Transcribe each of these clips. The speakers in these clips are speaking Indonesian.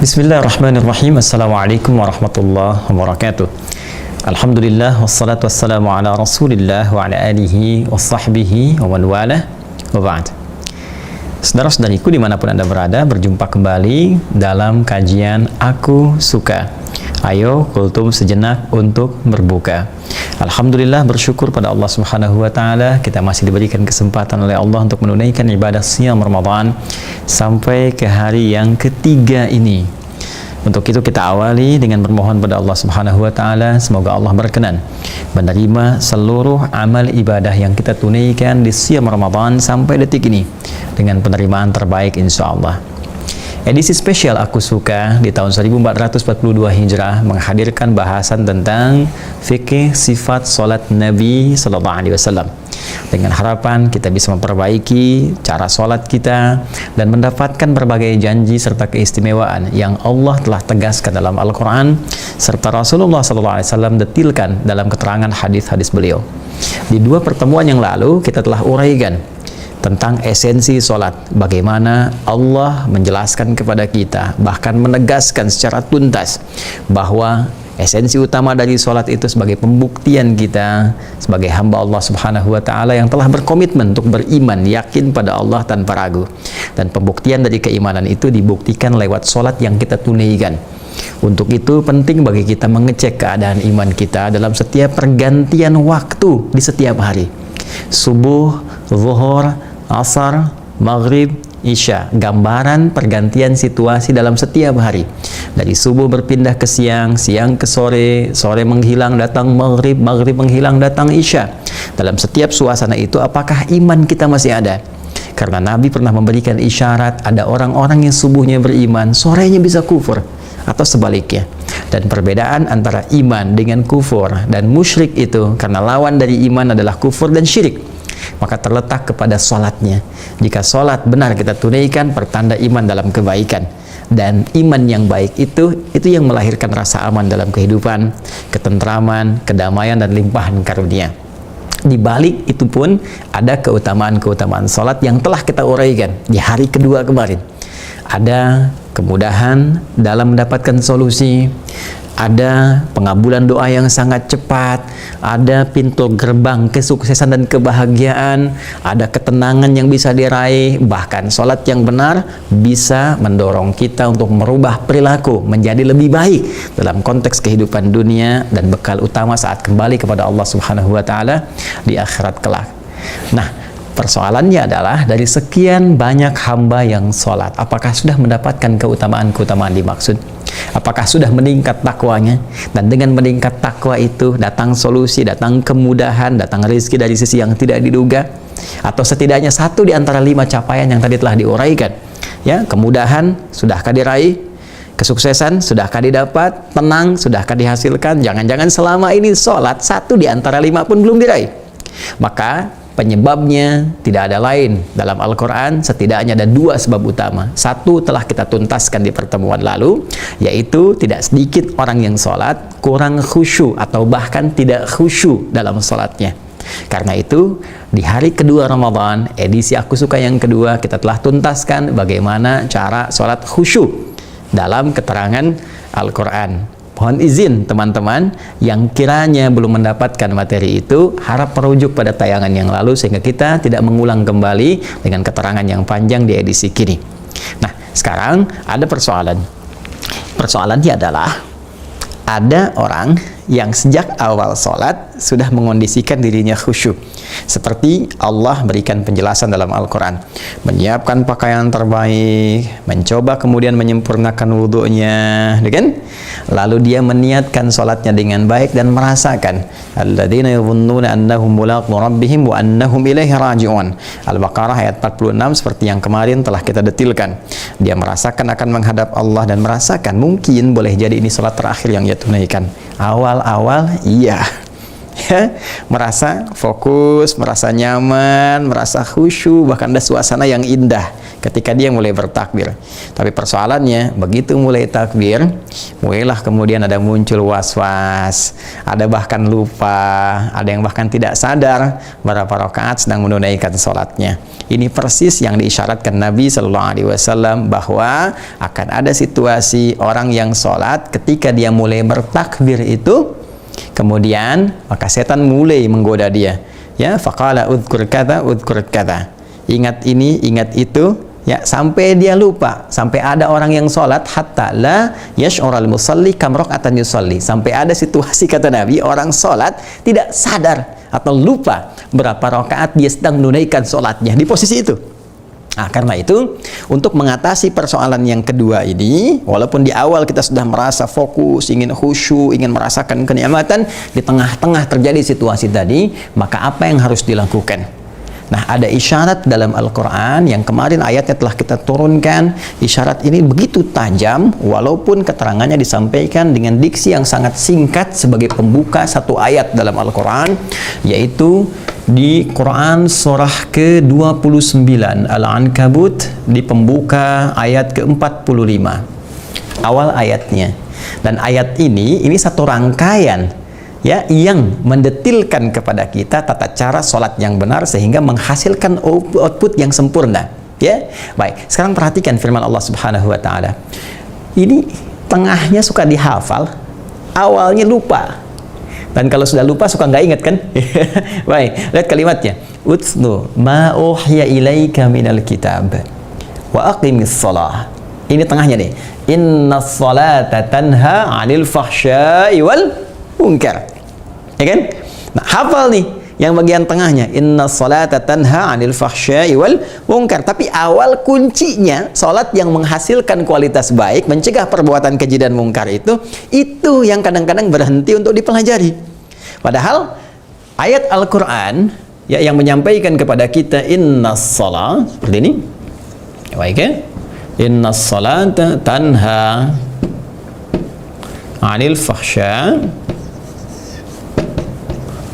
Bismillahirrahmanirrahim. Assalamualaikum warahmatullahi wabarakatuh. Alhamdulillah wassalatu wassalamu ala Rasulillah wa ala alihi wa sahbihi wa man walah wa ba'd. Saudara-saudariku dimanapun Anda berada, berjumpa kembali dalam kajian Aku Suka. Ayo kultum sejenak untuk berbuka. Alhamdulillah, bersyukur pada Allah Subhanahu wa taala kita masih diberikan kesempatan oleh Allah untuk menunaikan ibadah siam Ramadan sampai ke hari yang ketiga ini. Untuk itu kita awali dengan bermohon pada Allah Subhanahu wa taala, semoga Allah berkenan menerima seluruh amal ibadah yang kita tunaikan di siam Ramadan sampai detik ini dengan penerimaan terbaik insyaallah. Edisi spesial Aku Suka di tahun 1442 Hijrah menghadirkan bahasan tentang fikih sifat solat Nabi Sallallahu Alaihi Wasallam, dengan harapan kita bisa memperbaiki cara solat kita dan mendapatkan berbagai janji serta keistimewaan yang Allah telah tegaskan dalam Al-Quran serta Rasulullah Sallallahu Alaihi Wasallam detilkan dalam keterangan hadis-hadis beliau. Di dua pertemuan yang lalu kita telah uraikan tentang esensi solat, bagaimana Allah menjelaskan kepada kita, bahkan menegaskan secara tuntas bahwa esensi utama dari solat itu sebagai pembuktian kita sebagai hamba Allah Subhanahu wa taala yang telah berkomitmen untuk beriman, yakin pada Allah tanpa ragu. Dan pembuktian dari keimanan itu dibuktikan lewat solat yang kita tunaikan. Untuk itu penting bagi kita mengecek keadaan iman kita dalam setiap pergantian waktu di setiap hari. Subuh, zuhur, asar, maghrib, isya, gambaran pergantian situasi dalam setiap hari. Dari subuh berpindah ke siang, siang ke sore, sore menghilang datang maghrib, maghrib menghilang datang isya. Dalam setiap suasana itu apakah iman kita masih ada? Karena Nabi pernah memberikan isyarat ada orang-orang yang subuhnya beriman, sorenya bisa kufur, atau sebaliknya. Dan perbedaan antara iman dengan kufur dan musyrik itu karena lawan dari iman adalah kufur dan syirik, maka terletak kepada sholatnya. Jika sholat benar kita tunaikan, pertanda iman dalam kebaikan. Dan iman yang baik itu yang melahirkan rasa aman dalam kehidupan, ketentraman, kedamaian, dan limpahan karunia. Di balik itu pun ada keutamaan-keutamaan sholat yang telah kita uraikan di hari kedua kemarin. Ada kemudahan dalam mendapatkan solusi, ada pengabulan doa yang sangat cepat, ada pintu gerbang kesuksesan dan kebahagiaan, ada ketenangan yang bisa diraih, bahkan sholat yang benar bisa mendorong kita untuk merubah perilaku menjadi lebih baik dalam konteks kehidupan dunia dan bekal utama saat kembali kepada Allah Subhanahu wa taala di akhirat kelak. Nah, persoalannya adalah dari sekian banyak hamba yang sholat, apakah sudah mendapatkan keutamaan-keutamaan dimaksud? Apakah sudah meningkat takwanya? Dan dengan meningkat takwa itu datang solusi, datang kemudahan, datang rezeki dari sisi yang tidak diduga? Atau setidaknya satu di antara 5 capaian yang tadi telah diuraikan. Ya, kemudahan sudahkah diraih? Kesuksesan sudahkah didapat? Tenang sudahkah dihasilkan? Jangan-jangan selama ini sholat satu di antara 5 pun belum diraih. Maka penyebabnya tidak ada lain dalam Al-Quran, setidaknya ada 2 sebab utama. Satu telah kita tuntaskan di pertemuan lalu, yaitu tidak sedikit orang yang sholat kurang khusyuk atau bahkan tidak khusyuk dalam sholatnya. Karena itu di hari kedua Ramadan, edisi Aku Suka yang kedua, kita telah tuntaskan bagaimana cara sholat khusyuk dalam keterangan Al-Quran. Mohon izin teman-teman yang kiranya belum mendapatkan materi itu, harap merujuk pada tayangan yang lalu sehingga kita tidak mengulang kembali dengan keterangan yang panjang di edisi kini. Nah, sekarang ada persoalan. Persoalannya adalah ada orang yang sejak awal sholat sudah mengondisikan dirinya khusyuk, seperti Allah berikan penjelasan dalam Al-Quran, menyiapkan pakaian terbaik, mencoba kemudian menyempurnakan wudhunya, kan? Lalu dia meniatkan sholatnya dengan baik dan merasakan alladzina yadhunnuna annahum mulaqu rabbihim wa annahum ilaihi raji'un. Al-Baqarah ayat 46, seperti yang kemarin telah kita detilkan. Dia merasakan akan menghadap Allah dan merasakan mungkin boleh jadi ini sholat terakhir yang ia tunaikan. Awal-awal iya, ya, merasa fokus, merasa nyaman, merasa khusyuk, bahkan ada suasana yang indah. ketika dia mulai bertakbir. Tapi persoalannya, begitu mulai takbir, mulailah kemudian ada muncul was-was, ada bahkan lupa, ada yang bahkan tidak sadar berapa rakaat sedang menunaikan sholatnya. Ini persis yang diisyaratkan Nabi Shallallahu Alaihi Wasallam, bahwa akan ada situasi orang yang sholat ketika dia mulai bertakbir itu, kemudian maka setan mulai menggoda dia. Ya, faqala udhkur kata, ingat ini, ingat itu, ya, sampai dia lupa. Sampai ada orang yang sholat, hatta la yash'ural musalli kam raka'atan yusalli, sampai ada situasi, kata Nabi, orang sholat tidak sadar atau lupa berapa rakaat dia sedang menunaikan sholatnya di posisi itu. Nah, karena itu, untuk mengatasi persoalan yang kedua ini, walaupun di awal kita sudah merasa fokus, ingin khusyuk, ingin merasakan kenikmatan, di tengah-tengah terjadi situasi tadi, maka apa yang harus dilakukan? Nah, ada isyarat dalam Al-Quran yang kemarin ayatnya telah kita turunkan. Isyarat ini begitu tajam, walaupun keterangannya disampaikan dengan diksi yang sangat singkat sebagai pembuka satu ayat dalam Al-Quran, yaitu di Quran surah ke-29 Al-Ankabut, di pembuka ayat ke-45 awal ayatnya. Dan ayat ini satu rangkaian, ya, yang mendetilkan kepada kita tata cara sholat yang benar sehingga menghasilkan output yang sempurna. Ya, baik. Sekarang perhatikan firman Allah Subhanahu Wa Taala. Ini tengahnya suka dihafal, awalnya lupa. Dan kalau sudah lupa suka nggak ingat kan? Baik, lihat kalimatnya. Utlu ma uhiya ilaika minal kitab wa aqimis shalah. Ini tengahnya nih. Innas salata tanha 'anil fahsya'i wal munkar. Ya kan? Nah, hafal nih yang bagian tengahnya, innas salata tanha 'anil fahsya'i wal munkar. Tapi awal kuncinya, salat yang menghasilkan kualitas baik, mencegah perbuatan keji dan mungkar, itu yang kadang-kadang berhenti untuk dipelajari. Padahal ayat Al-Qur'an, ya, yang menyampaikan kepada kita innas salat seperti ini. Baik, ya? Innas salata tanha 'anil fahsya'i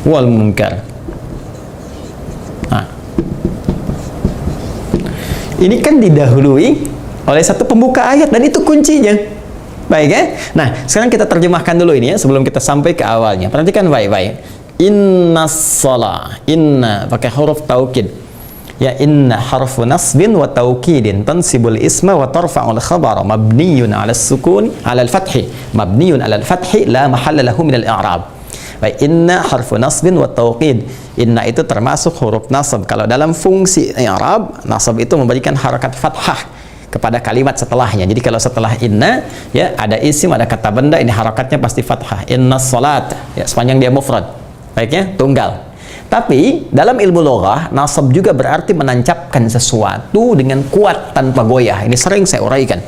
wal munkar. Nah, ini kan didahului oleh satu pembuka ayat, dan itu kuncinya. Baik, ya? Nah, sekarang kita terjemahkan dulu ini, ya, sebelum kita sampai ke awalnya. Perhatikan baik-baik. Innas shalah, inna pakai huruf taukid. Ya, inna harfu nasbin wa taukidin tansibul isma wa tarfa'ul khabara mabniyun 'ala as-sukun 'ala al-fathi, mabniyun 'ala al-fathi la mahalla lahu min al-i'rab. Baik, inna harfu nasbin wa tauqid. Inna itu termasuk huruf nasab. Kalau dalam fungsi i'rab, nasab itu memberikan harakat fathah kepada kalimat setelahnya. Jadi kalau setelah inna, ya, ada isim, ada kata benda, ini harakatnya pasti fathah. Inna salat, ya, sepanjang dia mufrad. Baiknya tunggal. Tapi dalam ilmu loghah, nasab juga berarti menancapkan sesuatu dengan kuat tanpa goyah. Ini sering saya uraikan.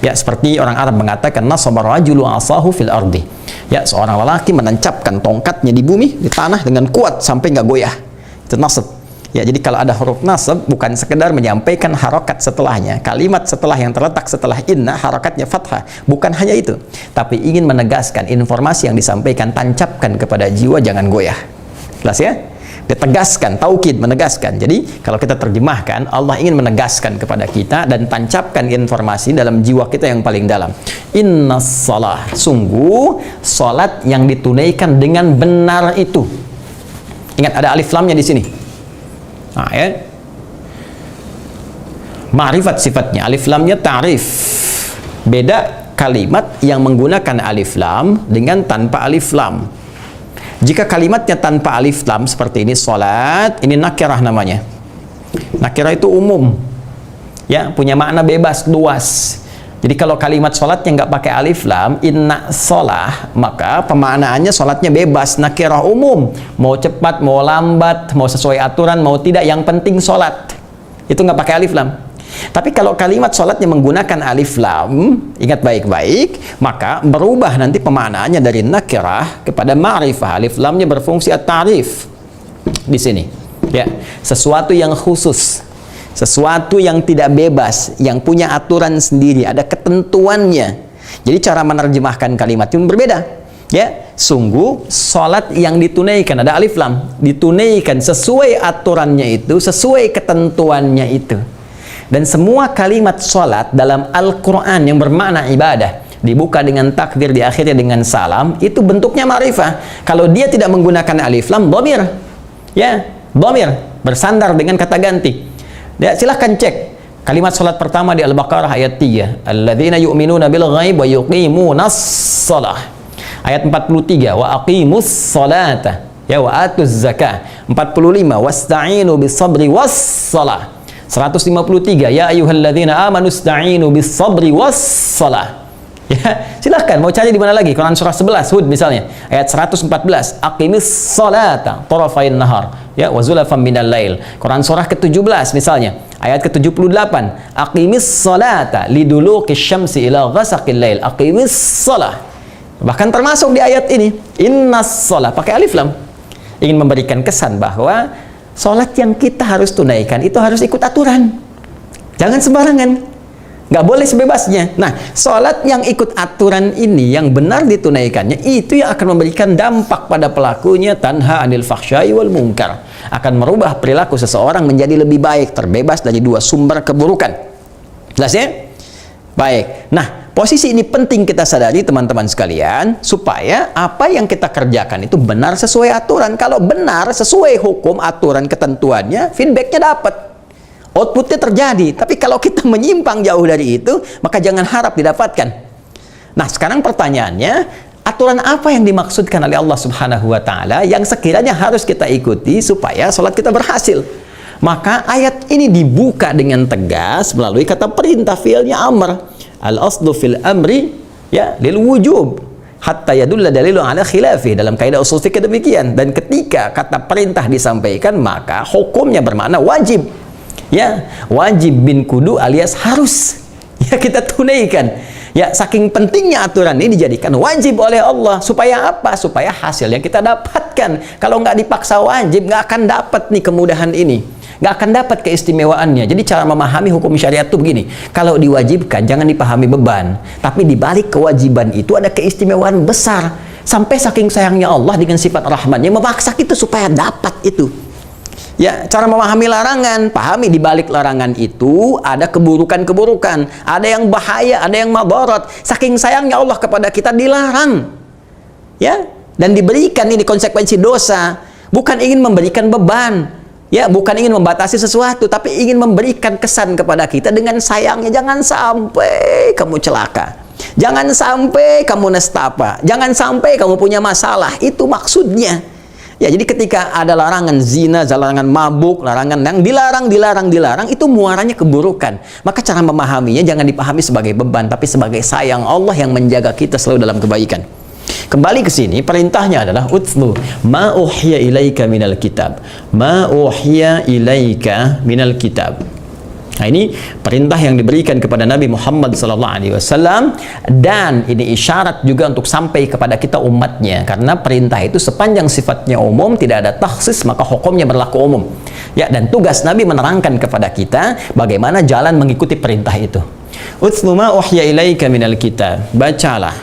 Ya, seperti orang Arab mengatakan nasabar rajulu asahu fil ardi. Ya, seorang lelaki menancapkan tongkatnya di bumi, di tanah dengan kuat sampai nggak goyah. Itu nasab. Ya, jadi kalau ada huruf nasab, bukan sekedar menyampaikan harokat setelahnya. Kalimat setelah yang terletak setelah inna, harokatnya fathah. Bukan hanya itu, tapi ingin menegaskan informasi yang disampaikan, tancapkan kepada jiwa, jangan goyah. Jelas, ya? Ditegaskan, taukid, menegaskan. Jadi kalau kita terjemahkan, Allah ingin menegaskan kepada kita dan tancapkan informasi dalam jiwa kita yang paling dalam. Innas shalah, sungguh salat yang ditunaikan dengan benar itu. Ingat, ada alif lamnya di sini. Nah, ya. Ma'rifat sifatnya, alif lamnya ta'rif. Beda kalimat yang menggunakan alif lam dengan tanpa alif lam. Jika kalimatnya tanpa alif lam seperti ini, salat, ini nakirah namanya. Nakirah itu umum, ya, punya makna bebas, luas. Jadi kalau kalimat salatnya nggak pakai alif lam, inna shalah, maka pemaknaannya salatnya bebas, nakirah umum. Mau cepat, mau lambat, mau sesuai aturan, mau tidak, yang penting salat. Itu nggak pakai alif lam. Tapi kalau kalimat salatnya menggunakan alif lam, ingat baik-baik, maka berubah nanti pemaknaannya dari nakirah kepada ma'rifah. Alif lamnya berfungsi at-ta'rif di sini. Ya, sesuatu yang khusus, sesuatu yang tidak bebas, yang punya aturan sendiri, ada ketentuannya. Jadi cara menerjemahkan kalimat itu berbeda. Ya, sungguh salat yang ditunaikan, ada alif lam, ditunaikan sesuai aturannya itu, sesuai ketentuannya itu. Dan semua kalimat salat dalam Al-Quran yang bermakna ibadah, dibuka dengan takbir, di akhirnya dengan salam, itu bentuknya ma'rifah. Kalau dia tidak menggunakan alif lam, dhamir. Ya, dhamir, bersandar dengan kata ganti. Ya, silahkan cek. Kalimat salat pertama di Al-Baqarah ayat 3. Alladzina yu'minuna bil ghaib wa yuqimunas shalah. Ayat 43, wa aqimus salata. Ya, wa atuz zakah. 45, wasta'inu bis sabri was salah. 153, ya ayyuhalladzina amanu ista'inu bis sabri was salah. Ya, silahkan mau cari di mana lagi. Quran surah 11 Hud misalnya ayat 114, aqimis salata tarafain nahar, ya, wa zulafan minal lail. Quran surah ke-17 misalnya ayat ke-78, aqimis salata liduluqis syamsi ila ghasaqil lail, aqimis salah. Bahkan termasuk di ayat ini innas salah pakai alif lam, ingin memberikan kesan bahwa salat yang kita harus tunaikan itu harus ikut aturan, jangan sembarangan. Nggak boleh sebebasnya. Nah, sholat yang ikut aturan ini, yang benar ditunaikannya, itu yang akan memberikan dampak pada pelakunya, tanha anil fahsyai wal munkar. Akan merubah perilaku seseorang menjadi lebih baik, terbebas dari dua sumber keburukan. Jelas ya? Baik. Nah, posisi ini penting kita sadari teman-teman sekalian, supaya apa yang kita kerjakan itu benar sesuai aturan. Kalau benar sesuai hukum, aturan, ketentuannya, feedbacknya dapat. Outputnya terjadi. Tapi kalau kita menyimpang jauh dari itu, maka jangan harap didapatkan. Nah, sekarang pertanyaannya, aturan apa yang dimaksudkan oleh Allah Subhanahu wa Ta'ala yang sekiranya harus kita ikuti supaya sholat kita berhasil? Maka ayat ini dibuka dengan tegas melalui kata perintah, fi'ilnya amr. Al-aslu fil amri, ya, lil wujub hatta yadulla dalilu ala khilafih. Dalam kaidah usul fikih demikian. Dan ketika kata perintah disampaikan, maka hukumnya bermakna wajib. Ya, wajib bin kudu alias harus, ya, kita tunaikan. Ya, saking pentingnya aturan ini dijadikan wajib oleh Allah. Supaya apa? Supaya hasil yang kita dapatkan. Kalau nggak dipaksa wajib, nggak akan dapat nih kemudahan ini, nggak akan dapat keistimewaannya. Jadi cara memahami hukum syariat itu begini, kalau diwajibkan jangan dipahami beban, tapi dibalik kewajiban itu ada keistimewaan besar. Sampai saking sayangnya Allah dengan sifat rahmannya memaksa kita supaya dapat itu. Ya, cara memahami larangan, pahami di balik larangan itu ada keburukan-keburukan, ada yang bahaya, ada yang madarat. Saking sayangnya Allah kepada kita dilarang. Ya, dan diberikan ini konsekuensi dosa, bukan ingin memberikan beban. Ya, bukan ingin membatasi sesuatu, tapi ingin memberikan kesan kepada kita dengan sayangnya. Jangan sampai kamu celaka. Jangan sampai kamu nestapa. Jangan sampai kamu punya masalah. Itu maksudnya. Ya, jadi ketika ada larangan zina, larangan mabuk, larangan yang dilarang, itu muaranya keburukan. Maka cara memahaminya jangan dipahami sebagai beban, tapi sebagai sayang Allah yang menjaga kita selalu dalam kebaikan. Kembali ke sini, perintahnya adalah utlu ma uhiya ilaika minal kitab. Ma uhiya ilaika minal kitab. Nah, ini perintah yang diberikan kepada Nabi Muhammad SAW, dan ini isyarat juga untuk sampai kepada kita umatnya, karena perintah itu sepanjang sifatnya umum, tidak ada takhsis, maka hukumnya berlaku umum. Ya, dan tugas Nabi menerangkan kepada kita bagaimana jalan mengikuti perintah itu. Utlu ma uhiya ilaika minal kitab. Bacalah,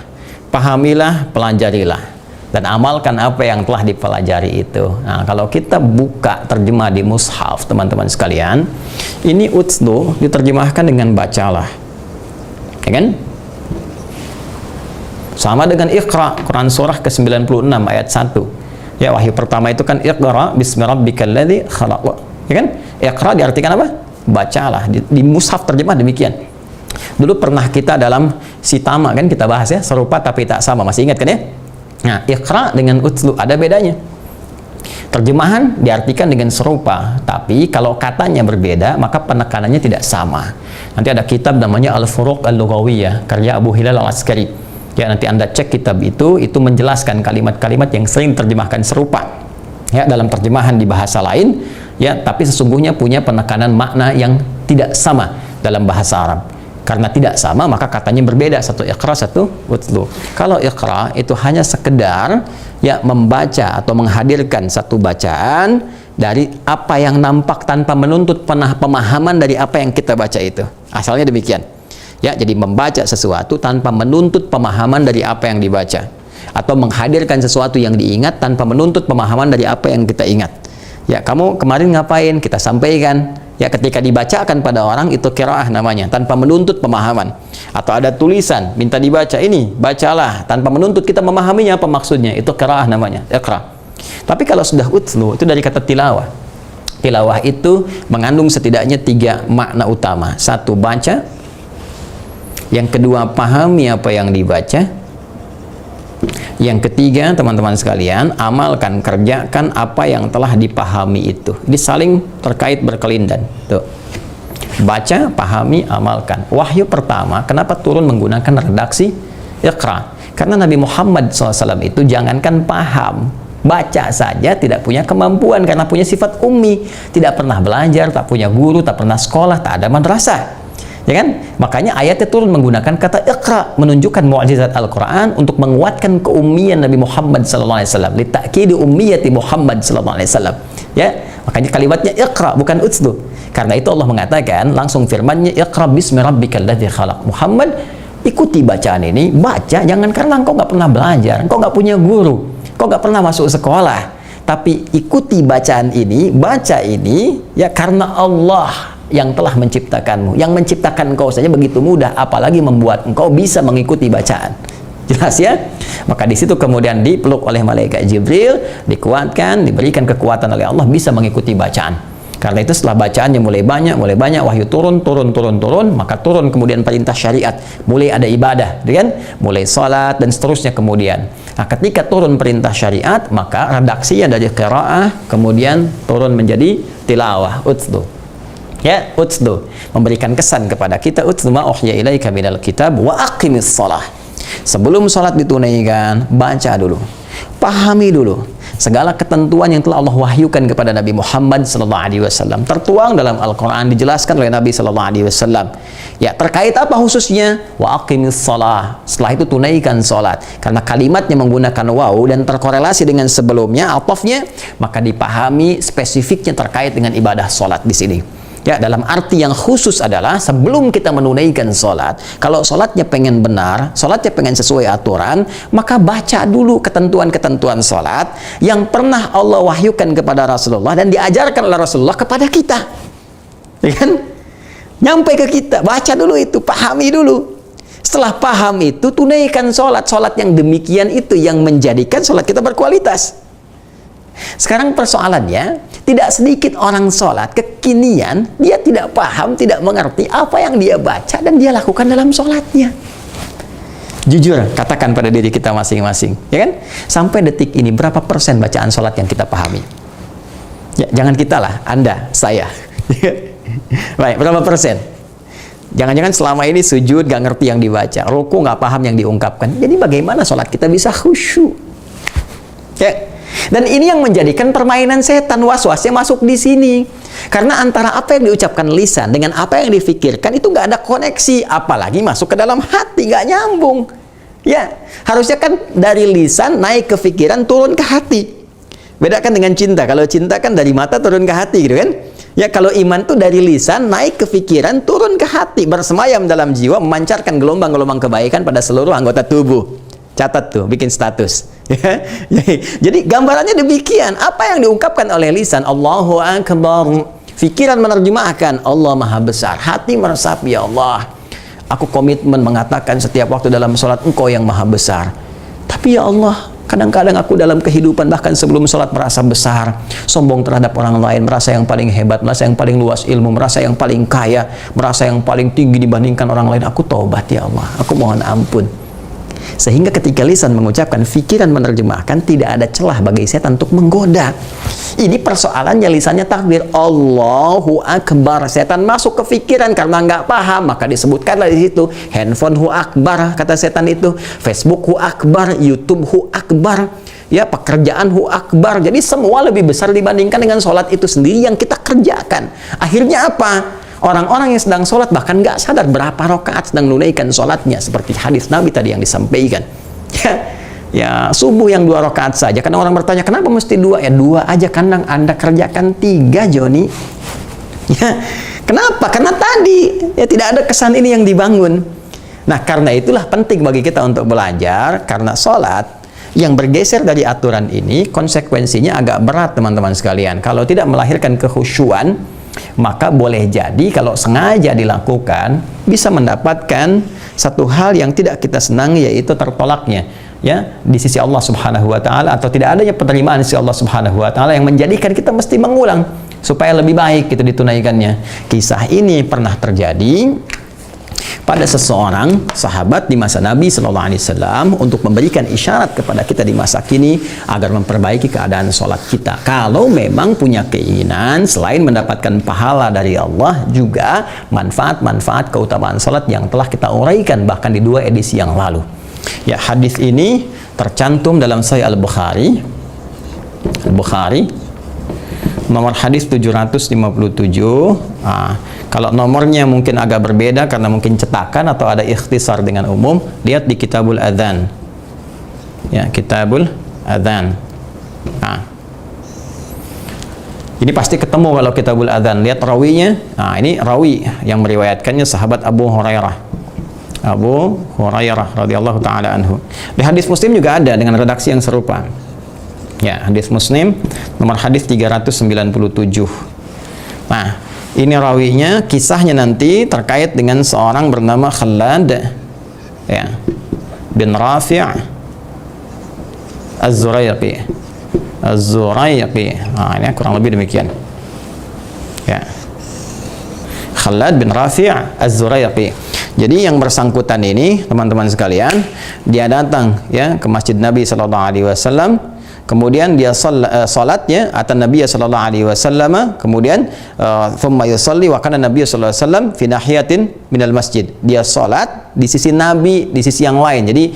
pahamilah, pelajarilah, dan amalkan apa yang telah dipelajari itu. Nah, kalau kita buka terjemah di mushaf, teman-teman sekalian, ini utlu diterjemahkan dengan bacalah, ya kan? Sama dengan Iqra, Quran surah ke-96 ayat 1. Ya, wahyu pertama itu kan Iqra bismi rabbikal ladzi khalaq. Ya kan? Iqra diartikan apa? Bacalah. Di mushaf terjemah demikian. Dulu pernah kita dalam Sitama kan kita bahas ya, serupa tapi tak sama. Masih ingat kan ya? Nah, Iqra dengan utlu ada bedanya. Terjemahan diartikan dengan serupa, tapi kalau katanya berbeda, maka penekanannya tidak sama. Nanti ada kitab namanya Al-Furuq Al-Lughawiyah, karya Abu Hilal Al-Askari. Ya, nanti Anda cek kitab itu menjelaskan kalimat-kalimat yang sering terjemahkan serupa. Ya, dalam terjemahan di bahasa lain, ya, tapi sesungguhnya punya penekanan makna yang tidak sama dalam bahasa Arab. Karena tidak sama, maka katanya berbeda. Satu Iqra, satu utlu. Kalau Iqra itu hanya sekedar ya membaca atau menghadirkan satu bacaan dari apa yang nampak tanpa menuntut pemahaman dari apa yang kita baca itu. Asalnya demikian. Ya, jadi membaca sesuatu tanpa menuntut pemahaman dari apa yang dibaca, atau menghadirkan sesuatu yang diingat tanpa menuntut pemahaman dari apa yang kita ingat. Ya, kamu kemarin ngapain? Kita sampaikan. Ya, ketika dibacakan pada orang itu qiraah namanya, tanpa menuntut pemahaman. Atau ada tulisan minta dibaca, ini bacalah tanpa menuntut kita memahaminya apa maksudnya, itu qiraah namanya, iqra. Tapi kalau sudah utlu, itu dari kata tilawah. Tilawah itu mengandung setidaknya 3 makna utama. Satu, baca. Yang kedua, pahami apa yang dibaca. Yang ketiga, teman-teman sekalian, amalkan, kerjakan apa yang telah dipahami itu. Ini saling terkait berkelindan. Tuh. Baca, pahami, amalkan. Wahyu pertama, kenapa turun menggunakan redaksi Iqra? Karena Nabi Muhammad SAW itu jangankan paham, baca saja tidak punya kemampuan karena punya sifat ummi. Tidak pernah belajar, tak punya guru, tak pernah sekolah, tak ada madrasah. Ya kan? Makanya ayatnya turun menggunakan kata Iqra, menunjukkan mukjizat Al-Quran untuk menguatkan keummian Nabi Muhammad SAW, li ta'kidi ummiyati Muhammad SAW. Ya, makanya kalimatnya Iqra bukan utslu. Karena itu Allah mengatakan langsung firman-Nya, Iqra bismi rabbikal ladzi khalaq. Muhammad, ikuti bacaan ini, baca, jangan karena engkau nggak pernah belajar, engkau nggak punya guru, engkau nggak pernah masuk sekolah, tapi ikuti bacaan ini, baca ini ya karena Allah yang telah menciptakanmu. Yang menciptakan engkau saja begitu mudah, apalagi membuat engkau bisa mengikuti bacaan. Jelas ya? Maka di situ kemudian dipeluk oleh malaikat Jibril, dikuatkan, diberikan kekuatan oleh Allah bisa mengikuti bacaan. Karena itu setelah bacaannya mulai banyak wahyu turun, maka turun kemudian perintah syariat, mulai ada ibadah, kan? Mulai salat dan seterusnya kemudian. Nah, ketika turun perintah syariat, maka redaksinya dari qiraah kemudian turun menjadi tilawah, utslu. Ya, utslu, memberikan kesan kepada kita, utslu ma uhya ilaika minal kitab wa aqimis shalah. Sebelum salat ditunaikan, baca dulu, pahami dulu segala ketentuan yang telah Allah wahyukan kepada Nabi Muhammad SAW, tertuang dalam Al-Quran, dijelaskan oleh Nabi SAW. Ya, terkait apa khususnya? Wa aqimis shalah. Setelah itu tunaikan salat. Karena kalimatnya menggunakan waw dan terkorelasi dengan sebelumnya, atofnya, maka dipahami spesifiknya terkait dengan ibadah salat di sini. Ya, dalam arti yang khusus adalah sebelum kita menunaikan sholat, kalau sholatnya pengen benar, sholatnya pengen sesuai aturan, maka baca dulu ketentuan-ketentuan sholat yang pernah Allah wahyukan kepada Rasulullah dan diajarkan oleh Rasulullah kepada kita. Ya kan? Nyampe ke kita, baca dulu itu, pahami dulu. Setelah paham itu, tunaikan sholat. Sholat yang demikian itu yang menjadikan sholat kita berkualitas. Sekarang persoalannya, tidak sedikit orang sholat kekinian, dia tidak paham, tidak mengerti apa yang dia baca dan dia lakukan dalam sholatnya. Jujur, katakan pada diri kita masing-masing, ya kan? Sampai detik ini, berapa persen bacaan sholat yang kita pahami? Ya, jangan kita lah, Anda, saya. Baik, berapa persen? Jangan-jangan selama ini sujud gak ngerti yang dibaca, ruku gak paham yang diungkapkan. Jadi bagaimana sholat kita bisa khusyuk? Ya. Dan ini yang menjadikan permainan setan, was-wasnya masuk di sini. Karena antara apa yang diucapkan lisan dengan apa yang difikirkan itu nggak ada koneksi, apalagi masuk ke dalam hati, nggak nyambung. Ya, harusnya kan dari lisan naik ke pikiran turun ke hati. Bedakan dengan cinta. Kalau cinta kan dari mata turun ke hati, gitu kan? Ya, kalau iman tuh dari lisan naik ke pikiran turun ke hati, bersemayam dalam jiwa, memancarkan gelombang-gelombang kebaikan pada seluruh anggota tubuh. Catat tuh, bikin status. Jadi gambarannya demikian. Apa yang diungkapkan oleh lisan, Allahu Akbar, pikiran menerjemahkan Allah Maha Besar, hati meresapi, ya Allah, aku komitmen mengatakan setiap waktu dalam sholat Engkau yang Maha Besar. Tapi ya Allah, kadang-kadang aku dalam kehidupan bahkan sebelum sholat merasa besar, sombong terhadap orang lain, merasa yang paling hebat, merasa yang paling luas ilmu, merasa yang paling kaya, merasa yang paling tinggi dibandingkan orang lain. Aku taubat ya Allah, aku mohon ampun. Sehingga ketika lisan mengucapkan, pikiran menerjemahkan, tidak ada celah bagi setan untuk menggoda. Ini persoalannya lisannya takbir Allahu Akbar, setan masuk ke pikiran karena nggak paham, maka disebutkanlah di situ handphone hu akbar, kata setan itu, Facebook hu akbar, YouTube hu akbar, ya pekerjaan hu akbar. Jadi semua lebih besar dibandingkan dengan sholat itu sendiri yang kita kerjakan. Akhirnya apa? Orang-orang yang sedang sholat bahkan nggak sadar berapa rakaat sedang menunaikan sholatnya, seperti hadis Nabi tadi yang disampaikan. Ya, subuh yang 2 rakaat saja. Karena orang bertanya, kenapa mesti 2? Ya 2 aja, kadang Anda kerjakan 3, Joni. Ya, kenapa? Karena tadi ya tidak ada kesan ini yang dibangun. Nah, karena itulah penting bagi kita untuk belajar, karena sholat yang bergeser dari aturan ini konsekuensinya agak berat, teman-teman sekalian. Kalau tidak melahirkan kekhusyuan, maka boleh jadi kalau sengaja dilakukan bisa mendapatkan satu hal yang tidak kita senangi, yaitu tertolaknya ya di sisi Allah Subhanahu wa taala, atau tidak adanya penerimaan di sisi Allah Subhanahu wa taala, yang menjadikan kita mesti mengulang supaya lebih baik itu ditunaikannya. Kisah ini pernah terjadi pada seseorang sahabat di masa Nabi Sallallahu Alaihi Wasallam untuk memberikan isyarat kepada kita di masa kini agar memperbaiki keadaan sholat kita. Kalau memang punya keinginan selain mendapatkan pahala dari Allah, juga manfaat-manfaat keutamaan sholat yang telah kita uraikan bahkan di 2 edisi yang lalu. Ya, hadis ini tercantum dalam Sahih Al-Bukhari. Nomor hadis 757. Kalau nomornya mungkin agak berbeda karena mungkin cetakan atau ada ikhtisar dengan umum, lihat di Kitabul Adzan. Ya, Kitabul Adzan. Ini pasti ketemu kalau Kitabul Adzan. Lihat rawinya. Ini rawi yang meriwayatkannya sahabat Abu Hurairah. Abu Hurairah radhiyallahu taala anhu. Di hadis Muslim juga ada dengan redaksi yang serupa. Ya, hadis Muslim nomor hadis 397. Nah, ini rawinya, kisahnya nanti terkait dengan seorang bernama Khalad ya bin Rafi' Az-Zuraiqi. Ini kurang lebih demikian. Ya. Khalad bin Rafi' Az-Zuraiqi. Jadi yang bersangkutan ini, teman-teman sekalian, dia datang ya ke Masjid Nabi sallallahu alaihi wasallam. Kemudian dia salatnya atan Nabi sallallahu alaihi wasallam, kemudian thumma yusalli wa kana Nabi sallallahu alaihi wasallam fi nahiyatin minal masjid. Dia salat di sisi Nabi di sisi yang lain. Jadi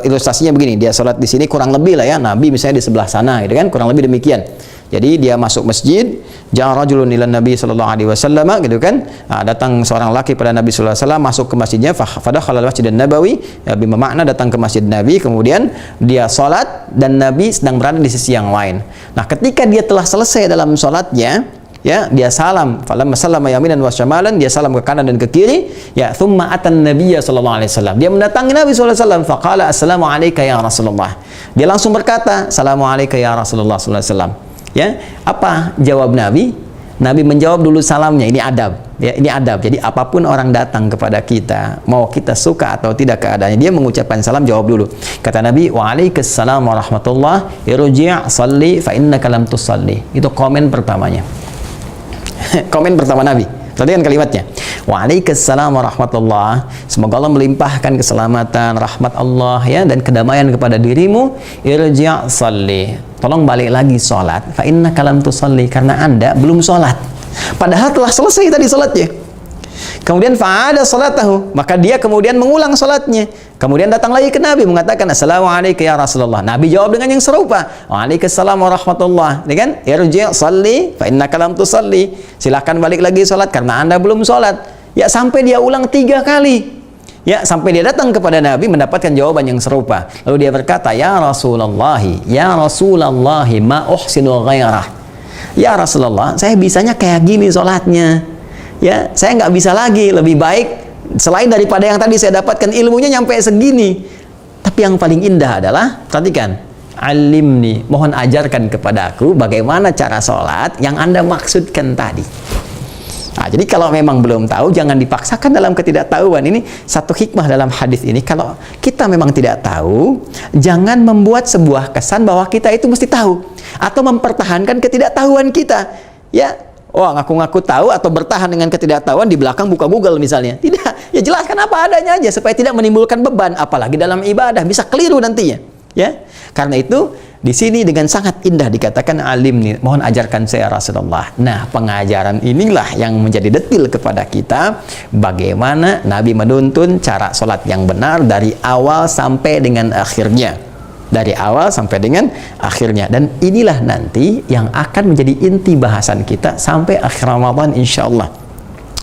ilustrasinya begini, dia salat di sini kurang lebih lah ya, Nabi misalnya di sebelah sana gitu kan, kurang lebih demikian. Jadi dia masuk masjid, ja'a rajulun ila Nabi sallallahu alaihi wasallam gitu kan. Datang seorang laki pada Nabi sallallahu alaihi wasallam, masuk ke masjidnya, fadakhala al-masjid an-nabawi, bermakna datang ke masjid Nabi, kemudian dia salat dan Nabi sedang berada di sisi yang lain. Nah, ketika dia telah selesai dalam salatnya, ya, dia salam, falamma sallama yaminan wa syamalan, dia salam ke kanan dan ke kiri, ya, thumma atan nabiyya sallallahu alaihi wasallam. Dia mendatangi Nabi sallallahu alaihi wasallam, faqala assalamu alayka ya Rasulullah. Dia langsung berkata, assalamu alayka ya Rasulullah sallallahu alaihi wasallam. Ya, apa jawab Nabi? Nabi menjawab dulu salamnya. Ini adab. Ya, ini adab. Jadi apapun orang datang kepada kita, mau kita suka atau tidak keadaannya, dia mengucapkan salam, jawab dulu. Kata Nabi, waalaikumsalam warahmatullah, irji' salli fa innaka lam tusalli. Itu komen pertamanya. Komen pertama Nabi. Perhatikan kalimatnya. Waalaikumsalam warahmatullah. Semoga Allah melimpahkan keselamatan, rahmat Allah ya dan kedamaian kepada dirimu. Irji' salli. Tolong balik lagi sholat. Fa innaka lam tusalli, karena Anda belum sholat. Padahal telah selesai tadi sholatnya. Kemudian fa'ada sholatahu, maka dia kemudian mengulang sholatnya. Kemudian datang lagi ke Nabi mengatakan assalamualaikum ya Rasulullah. Nabi jawab dengan yang serupa. Waalaikumsalam warahmatullah. Dengan irji' salli fa innaka lam tusalli. Silakan balik lagi sholat karena Anda belum sholat. Ya, sampai dia ulang 3 kali. Ya, sampai dia datang kepada Nabi mendapatkan jawaban yang serupa. Lalu dia berkata, ya Rasulullah, ma uhsinu ghairah. Ya Rasulullah, saya bisanya kayak gini sholatnya. Ya, saya nggak bisa lagi, lebih baik selain daripada yang tadi saya dapatkan ilmunya nyampe segini. Tapi yang paling indah adalah, perhatikan, alimni, mohon ajarkan kepadaku bagaimana cara sholat yang Anda maksudkan tadi. Nah, jadi kalau memang belum tahu, jangan dipaksakan dalam ketidaktahuan. Ini satu hikmah dalam hadis ini. Kalau kita memang tidak tahu, jangan membuat sebuah kesan bahwa kita itu mesti tahu atau mempertahankan ketidaktahuan kita. Ya, ngaku-ngaku tahu atau bertahan dengan ketidaktahuan, di belakang buka Google misalnya. Tidak, ya jelaskan apa adanya aja supaya tidak menimbulkan beban, apalagi dalam ibadah bisa keliru nantinya. Ya, karena itu di sini dengan sangat indah dikatakan alim nih, mohon ajarkan saya Rasulullah. Nah, pengajaran inilah yang menjadi detil kepada kita bagaimana Nabi menuntun cara sholat yang benar dari awal sampai dengan akhirnya. Dari awal sampai dengan akhirnya. Dan inilah nanti yang akan menjadi inti bahasan kita sampai akhir Ramadan insyaallah.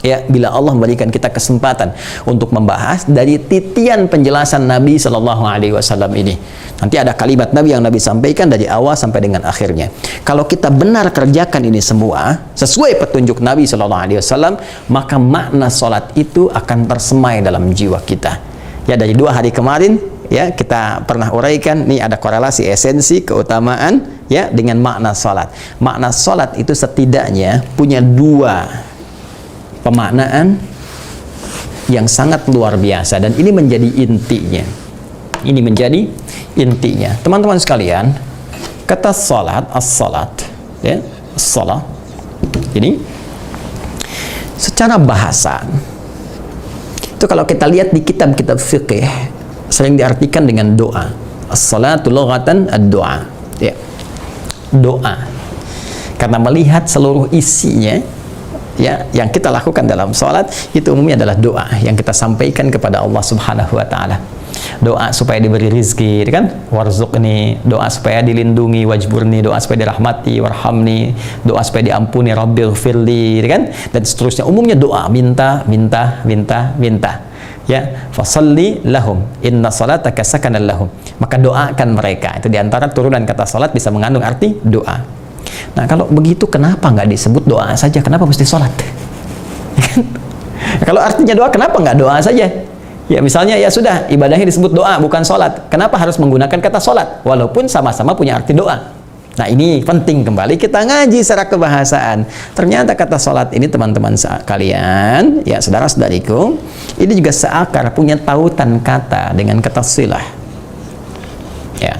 Ya, bila Allah memberikan kita kesempatan untuk membahas dari titian penjelasan Nabi Shallallahu Alaihi Wasallam ini. Nanti ada kalimat Nabi yang Nabi sampaikan dari awal sampai dengan akhirnya. Kalau kita benar kerjakan ini semua sesuai petunjuk Nabi Shallallahu Alaihi Wasallam, maka makna sholat itu akan tersemai dalam jiwa kita. Ya, dari 2 hari kemarin, ya kita pernah uraikan nih, ada korelasi esensi keutamaan ya dengan makna salat. Makna salat itu setidaknya punya dua pemaknaan yang sangat luar biasa, dan ini menjadi intinya. Ini menjadi intinya. Teman-teman sekalian, kata salat, as-salat, ya, as-salat. Jadi secara bahasa itu kalau kita lihat di kitab-kitab fikih sering diartikan dengan doa. As-salatu lughatan ad-doa. Ya. Doa. Karena melihat seluruh isinya ya yang kita lakukan dalam salat itu umumnya adalah doa yang kita sampaikan kepada Allah Subhanahu wa taala. Doa supaya diberi rizki, kan? Warzuqni, doa supaya dilindungi, wajburni, doa supaya dirahmati, warhamni, doa supaya diampuni, rabbighfirli, kan? Dan seterusnya. Umumnya doa, minta. Ya, fasalli lahum, inna salataka sakanan lahum. Maka doakan mereka. Itu diantara turunan kata salat bisa mengandung arti doa. Nah, kalau begitu kenapa nggak disebut doa saja? Kenapa mesti sholat? Kalau artinya doa, kenapa nggak doa saja? Ya misalnya ya sudah, ibadahnya disebut doa bukan sholat. Kenapa harus menggunakan kata sholat? Walaupun sama-sama punya arti doa. Nah ini penting, kembali kita ngaji secara kebahasaan. Ternyata kata sholat ini teman-teman kalian, ya saudara-saudariku, ini juga seakar punya tautan kata dengan kata silah. Ya,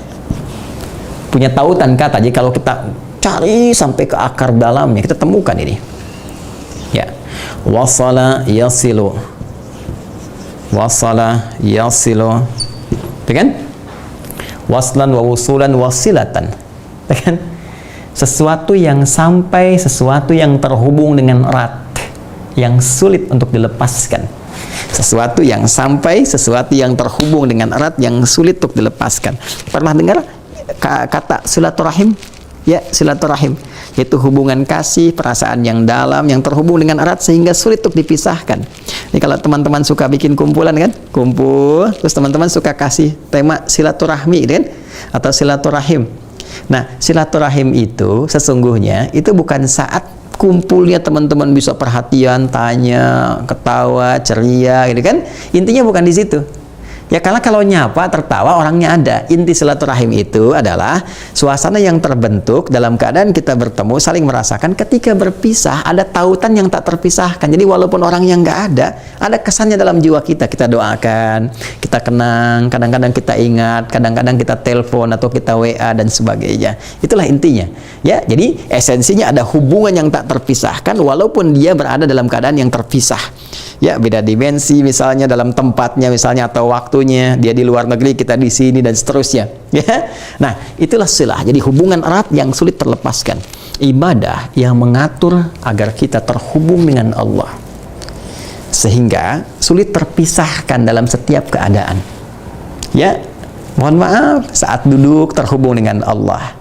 punya tautan kata. Jadi kalau kita cari sampai ke akar dalamnya, kita temukan ini. Ya, wasala yasilu, wasala yasilu, kan? Waslan wa wusulan wasilatan, kan? Sesuatu yang sampai, sesuatu yang terhubung dengan erat, yang sulit untuk dilepaskan. Sesuatu yang sampai, sesuatu yang terhubung dengan erat, yang sulit untuk dilepaskan. Pernah dengar kata silaturahim? Ya, silaturahim, yaitu hubungan kasih, perasaan yang dalam, yang terhubung dengan erat sehingga sulit untuk dipisahkan. Ini kalau teman-teman suka bikin kumpulan kan, kumpul, terus teman-teman suka kasih tema silaturahmi kan, atau silaturahim. Nah, silaturahim itu sesungguhnya itu bukan saat kumpulnya teman-teman bisa perhatian, tanya, ketawa, ceria, gitu kan? Intinya bukan di situ. Ya karena kalau nyapa, tertawa, orangnya ada. Inti silaturahim itu adalah suasana yang terbentuk dalam keadaan kita bertemu, saling merasakan. Ketika berpisah, ada tautan yang tak terpisahkan. Jadi walaupun orang yang nggak ada kesannya dalam jiwa kita. Kita doakan, kita kenang, kadang-kadang kita ingat, kadang-kadang kita telepon atau kita WA dan sebagainya. Itulah intinya. Ya, jadi esensinya ada hubungan yang tak terpisahkan walaupun dia berada dalam keadaan yang terpisah. Ya, beda dimensi misalnya, dalam tempatnya misalnya, atau waktunya, dia di luar negeri, kita di sini, dan seterusnya. Ya, nah itulah silah. Jadi hubungan erat yang sulit terlepaskan. Ibadah yang mengatur agar kita terhubung dengan Allah, sehingga sulit terpisahkan dalam setiap keadaan. Ya, mohon maaf, saat duduk terhubung dengan Allah,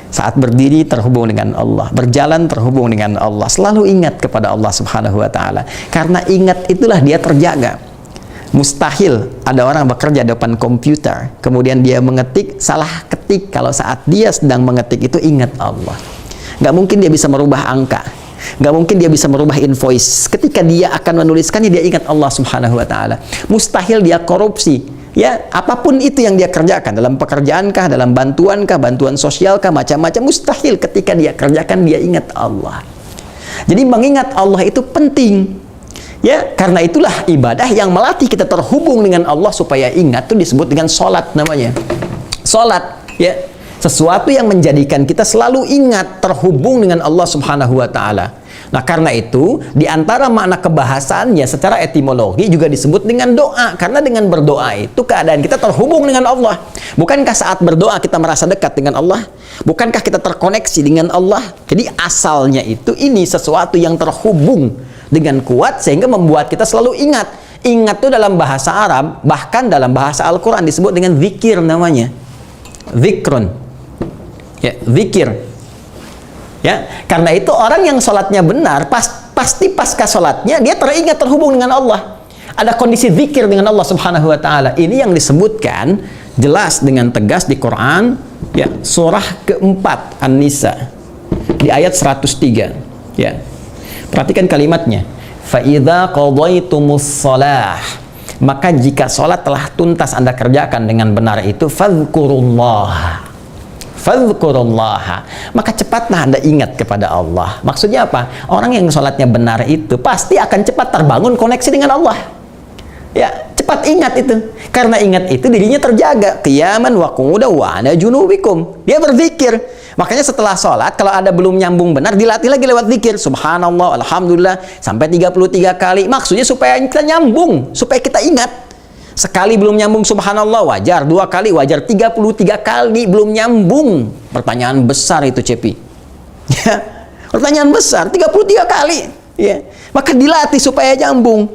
saat berdiri terhubung dengan Allah, berjalan terhubung dengan Allah, selalu ingat kepada Allah Subhanahu wa taala. Karena ingat itulah dia terjaga. Mustahil ada orang bekerja di depan komputer kemudian dia mengetik salah ketik, kalau saat dia sedang mengetik itu ingat Allah. Nggak mungkin dia bisa merubah angka, nggak mungkin dia bisa merubah invoice. Ketika dia akan menuliskannya, dia ingat Allah Subhanahu wa taala. Mustahil dia korupsi. Ya, apapun itu yang dia kerjakan, dalam pekerjaankah, dalam bantuankah, bantuan sosialkah, macam-macam, mustahil ketika dia kerjakan dia ingat Allah. Jadi mengingat Allah itu penting. Ya, karena itulah ibadah yang melatih kita terhubung dengan Allah supaya ingat, itu disebut dengan sholat namanya. Sholat, ya, sesuatu yang menjadikan kita selalu ingat terhubung dengan Allah Subhanahu wa taala. Nah, karena itu di antara makna kebahasaannya secara etimologi juga disebut dengan doa, karena dengan berdoa itu keadaan kita terhubung dengan Allah. Bukankah saat berdoa kita merasa dekat dengan Allah? Bukankah kita terkoneksi dengan Allah? Jadi asalnya itu ini sesuatu yang terhubung dengan kuat sehingga membuat kita selalu ingat. Ingat itu dalam bahasa Arab, bahkan dalam bahasa Al-Quran disebut dengan zikir namanya. Zikrun. Ya, zikir. Ya, karena itu orang yang sholatnya benar, pasti pasca sholatnya dia teringat terhubung dengan Allah. Ada kondisi zikir dengan Allah Subhanahu wa taala. Ini yang disebutkan jelas dengan tegas di Quran, ya, surah keempat An-Nisa di ayat 103. Ya. Perhatikan kalimatnya. Fa idza qadaytumus shalah. Maka jika sholat telah tuntas Anda kerjakan dengan benar itu, fadhkurullah, maka cepatlah Anda ingat kepada Allah. Maksudnya apa? Orang yang sholatnya benar itu pasti akan cepat terbangun koneksi dengan Allah. Ya, cepat ingat itu. Karena ingat itu dirinya terjaga. Qiyaman wa qu'udan wa ala junubikum. Dia berzikir. Makanya setelah sholat, kalau ada belum nyambung benar, dilatih lagi lewat zikir. Subhanallah, alhamdulillah, sampai 33 kali. Maksudnya supaya kita nyambung, supaya kita ingat. Sekali belum nyambung subhanallah wajar, 2 kali wajar, 33 kali belum nyambung. Pertanyaan besar itu, Cepi. Ya, pertanyaan besar, 33 kali. Ya. Maka dilatih supaya nyambung.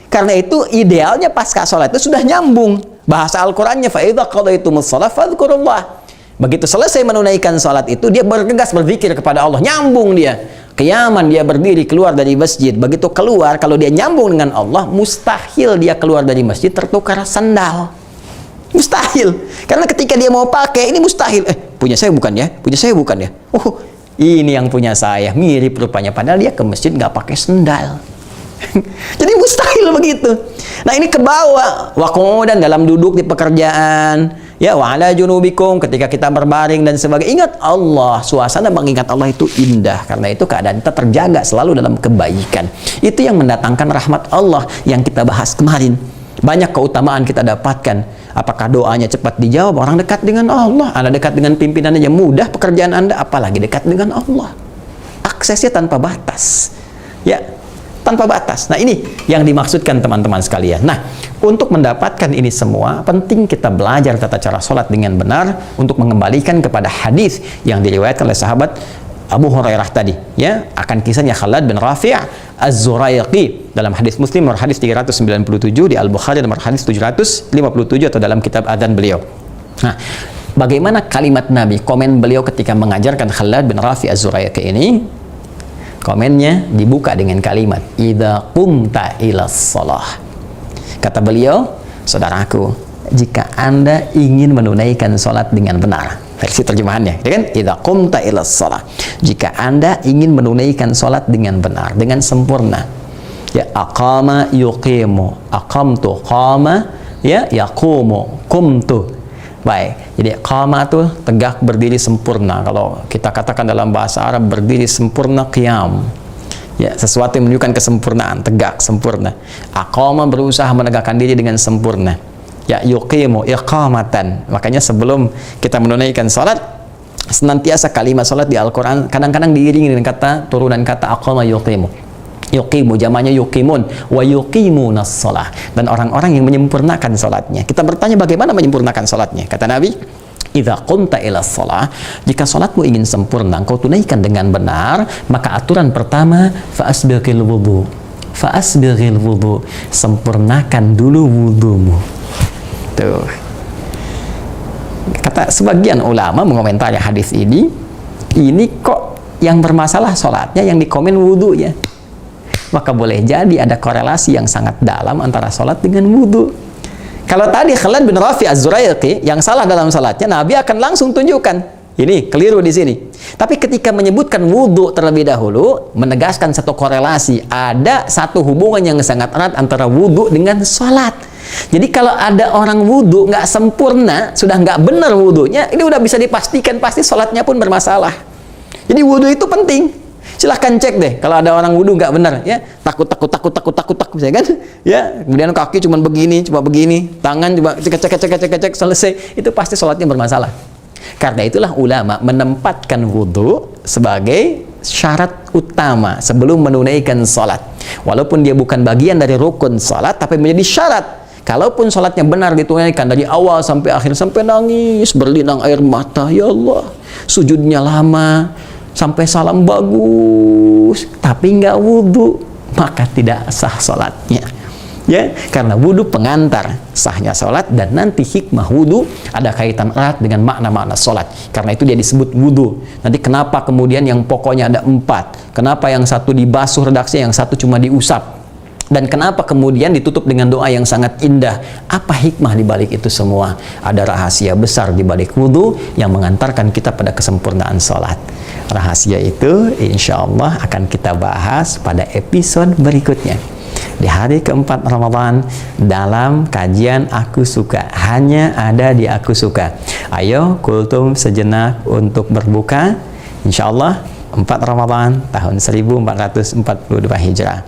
Karena itu idealnya pasca sholat itu sudah nyambung. Bahasa Al-Qur'annya fa idza qadaytumus shalah fadhkurullah. Begitu selesai menunaikan sholat itu, dia bergegas berzikir kepada Allah, nyambung dia. Qiyaman, dia berdiri keluar dari masjid. Begitu keluar, kalau dia nyambung dengan Allah, mustahil dia keluar dari masjid tertukar sandal. Mustahil. Karena ketika dia mau pakai, ini mustahil. Punya saya bukan ya? Punya saya bukan ya? Oh, ini yang punya saya. Mirip rupanya. Padahal dia ke masjid nggak pakai sandal. Jadi mustahil begitu. Nah, ini ke bawah. Wa qu'udan, dalam duduk di pekerjaan. Ya, wa ala junubikum, ketika kita berbaring dan sebagainya. Ingat Allah. Suasana mengingat Allah itu indah. Karena itu keadaan kita terjaga selalu dalam kebaikan. Itu yang mendatangkan rahmat Allah yang kita bahas kemarin. Banyak keutamaan kita dapatkan. Apakah doanya cepat dijawab? Orang dekat dengan Allah. Anda dekat dengan pimpinan aja mudah pekerjaan Anda, apalagi dekat dengan Allah. Aksesnya tanpa batas. Ya, tanpa batas. Nah, ini yang dimaksudkan teman-teman sekalian. Nah, untuk mendapatkan ini semua, penting kita belajar tata cara sholat dengan benar untuk mengembalikan kepada hadis yang diriwayatkan oleh sahabat Abu Hurairah tadi, ya, akan kisahnya Khalad bin Rafi' Az-Zuraiqi dalam hadis Muslim nomor hadis 397, di Al-Bukhari nomor hadis 757 atau dalam kitab adzan beliau. Nah, bagaimana kalimat Nabi, komen beliau ketika mengajarkan Khalad bin Rafi' Az-Zuraiqi ini? Komennya dibuka dengan kalimat idza qumta ilas shalah. Kata beliau, saudaraku, jika Anda ingin menunaikan salat dengan benar. Versi terjemahannya, ya kan? Idza qumta ilas shalah. Jika Anda ingin menunaikan salat dengan benar, dengan sempurna. Ya, aqama yuqimu, aqamtu qama, ya, yaqumu, qumtu. Baik, jadi qama itu tegak berdiri sempurna. Kalau kita katakan dalam bahasa Arab, berdiri sempurna, qiyam. Ya, sesuatu yang menunjukkan kesempurnaan, tegak, sempurna. Aqama berusaha menegakkan diri dengan sempurna. Ya, yuqimu, iqamatan. Makanya sebelum kita menunaikan salat, senantiasa kalimat salat di Al-Quran kadang-kadang diiringi dengan turunan kata aqama yuqimu. Yuqimu, jamaknya yuqimun, wa yuqimunas shalah. Dan orang-orang yang menyempurnakan salatnya. Kita bertanya bagaimana menyempurnakan salatnya? Kata Nabi, idza qumta ilas shalah, jika salatmu ingin sempurna, engkau tunaikan dengan benar, maka aturan pertama, fa'asbighil wudu. Fa'asbighil wudu. Sempurnakan dulu wudumu. Tuh. Kata sebagian ulama mengomentari hadis ini kok yang bermasalah salatnya, yang dikomen wudunya. Maka boleh jadi ada korelasi yang sangat dalam antara sholat dengan wudhu. Kalau tadi Khalad bin Rafi' Az-Zuraiqi yang salah dalam sholatnya, Nabi akan langsung tunjukkan, ini keliru di sini. Tapi ketika menyebutkan wudhu terlebih dahulu, menegaskan satu korelasi, ada satu hubungan yang sangat erat antara wudhu dengan sholat. Jadi kalau ada orang wudhu nggak sempurna, sudah nggak benar wudhunya, ini udah bisa dipastikan pasti sholatnya pun bermasalah. Jadi wudhu itu penting. Silahkan cek deh kalau ada orang wudhu nggak benar, ya, takut, ya kan, ya, kemudian kaki cuma begini, tangan coba cek selesai, itu pasti sholatnya bermasalah. Karena itulah ulama menempatkan wudhu sebagai syarat utama sebelum menunaikan sholat, walaupun dia bukan bagian dari rukun sholat, tapi menjadi syarat. Kalaupun sholatnya benar ditunaikan dari awal sampai akhir, sampai nangis berlinang air mata, ya Allah, sujudnya lama, sampai salam bagus, tapi nggak wudhu, maka tidak sah sholatnya. Ya, karena wudhu pengantar sahnya sholat, dan nanti hikmah wudhu ada kaitan erat dengan makna-makna sholat. Karena itu dia disebut wudhu. Nanti kenapa kemudian yang pokoknya ada 4? Kenapa yang satu dibasuh redaksinya, yang satu cuma diusap? Dan kenapa kemudian ditutup dengan doa yang sangat indah? Apa hikmah di balik itu semua? Ada rahasia besar di balik wudhu yang mengantarkan kita pada kesempurnaan sholat. Rahasia itu insya Allah akan kita bahas pada episode berikutnya. di hari keempat Ramadan dalam kajian Aku Suka. Hanya ada di Aku Suka. Ayo kultum sejenak untuk berbuka. Insya Allah 4 Ramadan tahun 1442 Hijrah.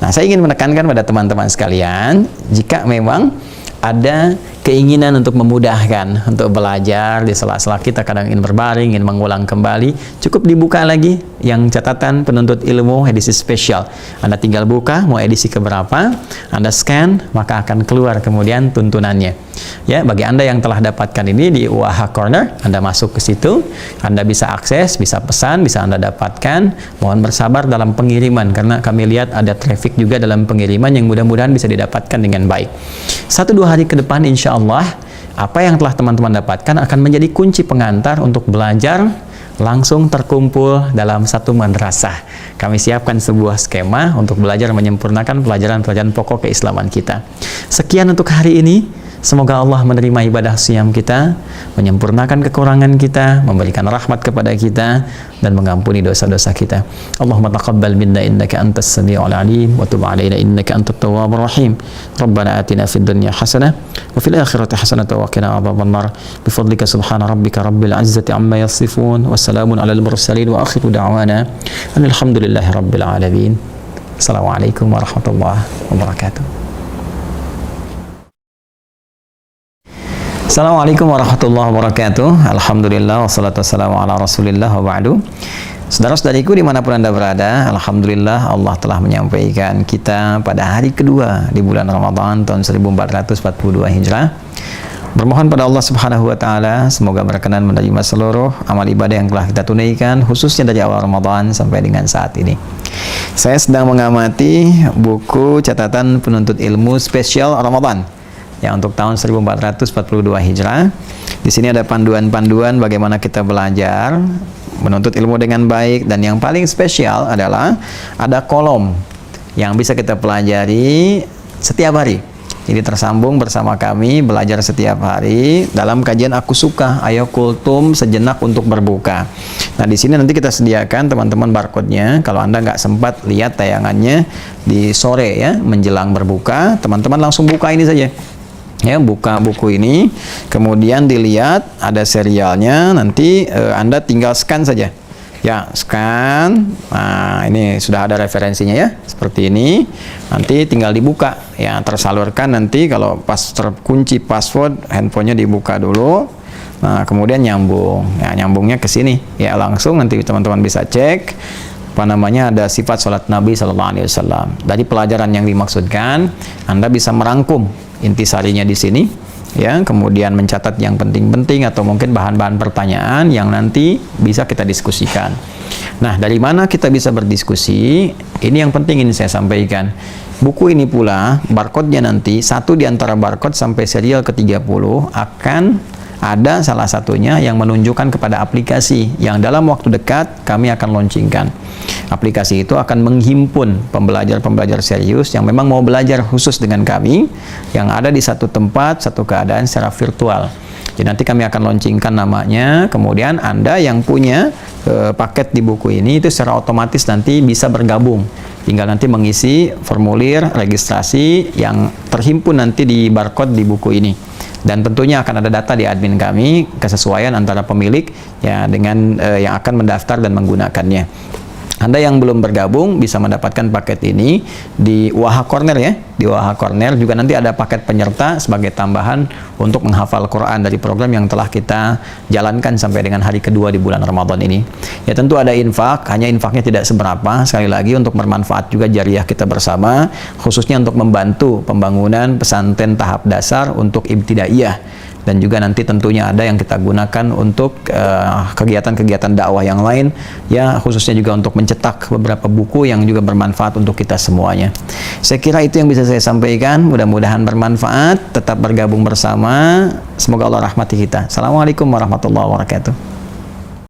Nah, saya ingin menekankan pada teman-teman sekalian, jika memang ada keinginan untuk memudahkan untuk belajar di sela-sela kita kadang ingin berbaring, ingin mengulang kembali, cukup dibuka lagi yang catatan penuntut ilmu edisi spesial. Anda tinggal buka mau edisi keberapa, Anda scan, maka akan keluar kemudian tuntunannya. Ya, bagi Anda yang telah dapatkan ini di UAH Corner, Anda masuk ke situ, Anda bisa akses, bisa pesan, bisa Anda dapatkan. Mohon bersabar dalam pengiriman karena kami lihat ada traffic juga dalam pengiriman yang mudah-mudahan bisa didapatkan dengan baik. 1-2 hari ke depan insya Allah apa yang telah teman-teman dapatkan akan menjadi kunci pengantar untuk belajar langsung terkumpul dalam satu madrasah. Kami siapkan sebuah skema untuk belajar menyempurnakan pelajaran-pelajaran pokok keislaman kita. Sekian untuk hari ini. Semoga Allah menerima ibadah siyam kita, menyempurnakan kekurangan kita, memberikan rahmat kepada kita, dan mengampuni dosa-dosa kita. Allahumma taqabbal minna innaka antas sami'ul alim wa tub 'alaina innaka antat tawwabur rahim. Rabbana atina fid dunya hasanah wa fil akhirati hasanah wa qina adzabannar. Bi fadlika subhana rabbika rabbil 'izzati amma yasifun wa salamun 'alal mursalin wa akhiru da'wana alhamdulillahi rabbil alamin. Assalamualaikum warahmatullahi wabarakatuh. Assalamualaikum warahmatullahi wabarakatuh. Alhamdulillah wassalatu wassalamu ala rasulillah wa ba'du. Saudara-saudariku dimanapun Anda berada, Alhamdulillah Allah telah menyampaikan kita pada hari kedua di bulan Ramadan tahun 1442 Hijrah. Bermohon pada Allah Subhanahu wa Ta'ala semoga berkenan menerima seluruh amal ibadah yang telah kita tunaikan, khususnya dari awal Ramadan sampai dengan saat ini. Saya sedang mengamati buku catatan penuntut ilmu spesial Ramadan yang untuk tahun 1442 Hijrah. Di sini ada panduan-panduan bagaimana kita belajar menuntut ilmu dengan baik, dan yang paling spesial adalah ada kolom yang bisa kita pelajari setiap hari. Jadi tersambung bersama kami belajar setiap hari dalam kajian Aku Suka. Ayo kultum sejenak untuk berbuka. Nah, di sini nanti kita sediakan teman-teman barcode-nya. Kalau Anda nggak sempat lihat tayangannya di sore ya menjelang berbuka, teman-teman langsung buka ini saja. Ya, buka buku ini, kemudian dilihat ada serialnya, nanti Anda tinggal scan saja. Ya, scan. Nah, ini sudah ada referensinya ya, seperti ini. Nanti tinggal dibuka, ya tersalurkan nanti kalau pas terkunci password, handphonenya dibuka dulu. Nah, kemudian nyambung. Ya, nyambungnya ke sini. Ya, langsung nanti teman-teman bisa cek apa namanya, ada sifat salat Nabi Sallallahu Alaihi Wasallam. Dari pelajaran yang dimaksudkan, Anda bisa merangkum intisarinya di sini, ya, kemudian mencatat yang penting-penting atau mungkin bahan-bahan pertanyaan yang nanti bisa kita diskusikan. Nah, dari mana kita bisa berdiskusi? Ini yang penting ini saya sampaikan. Buku ini pula, barcode-nya nanti, satu di antara barcode sampai serial ke-30 akan ada salah satunya yang menunjukkan kepada aplikasi yang dalam waktu dekat kami akan launchingkan. Aplikasi itu akan menghimpun pembelajar-pembelajar serius yang memang mau belajar khusus dengan kami, yang ada di satu tempat, satu keadaan secara virtual. Jadi nanti kami akan launchingkan namanya, kemudian Anda yang punya paket di buku ini itu secara otomatis nanti bisa bergabung. Tinggal nanti mengisi formulir registrasi yang terhimpun nanti di barcode di buku ini. Dan tentunya akan ada data di admin kami, kesesuaian antara pemilik ya dengan yang akan mendaftar dan menggunakannya. Anda yang belum bergabung bisa mendapatkan paket ini di UAH Corner ya. Di UAH Corner juga nanti ada paket penyerta sebagai tambahan untuk menghafal Quran dari program yang telah kita jalankan sampai dengan hari kedua di bulan Ramadan ini. Ya tentu ada infak, hanya infaknya tidak seberapa, sekali lagi untuk bermanfaat juga jariah kita bersama, khususnya untuk membantu pembangunan pesantren tahap dasar untuk ibtidaiyah. Dan juga nanti tentunya ada yang kita gunakan untuk kegiatan-kegiatan dakwah yang lain, ya khususnya juga untuk mencetak beberapa buku yang juga bermanfaat untuk kita semuanya. Saya kira itu yang bisa saya sampaikan, mudah-mudahan bermanfaat, tetap bergabung bersama, semoga Allah rahmati kita. Assalamualaikum warahmatullahi wabarakatuh.